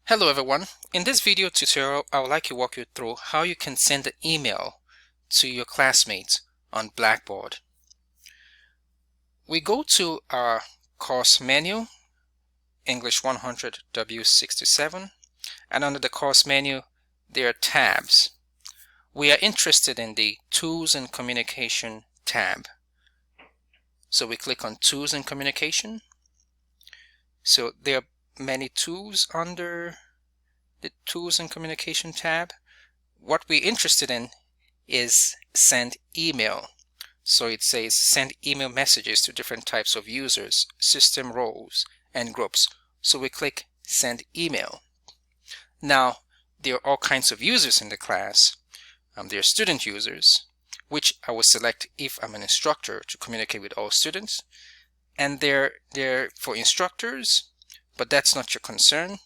Hello everyone. In this video tutorial, I would like to walk you through how you can send an email to your classmates on Blackboard. We go to our course menu, English 100 W67, and under the course menu, there are tabs. We are interested in the Tools and Communication tab. So we click on Tools and Communication. So there are many tools under the Tools and Communication tab. What we're interested in is send email. So it says send email messages to different types of users, system roles, and groups. So we click send email. Now there are all kinds of users in the class. There are student users, which I will select if I'm an instructor to communicate with all students. And they're for instructors, but that's not your concern.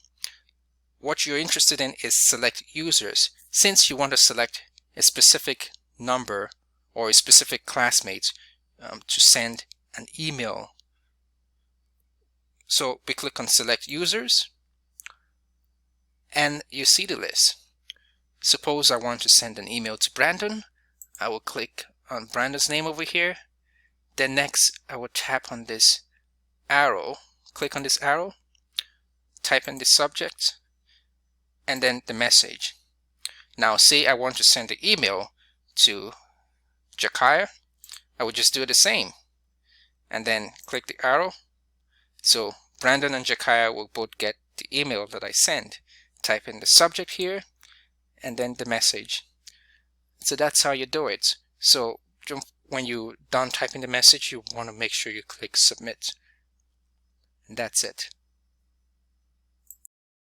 What you're interested in is select users, since you want to select a specific number or a specific classmate to send an email. So we click on select users and you see the list. Suppose I want to send an email to Brandon. I will click on Brandon's name over here. Then next I will tap on this arrow, click on this arrow, type in the subject, and then the message. Now say I want to send the email to Jakaya. I would just do the same and then click the arrow. So Brandon and Jakaya will both get the email that I send. Type in the subject here and then the message. So that's how you do it. So when you're done typing the message, you want to make sure you click submit. And that's it.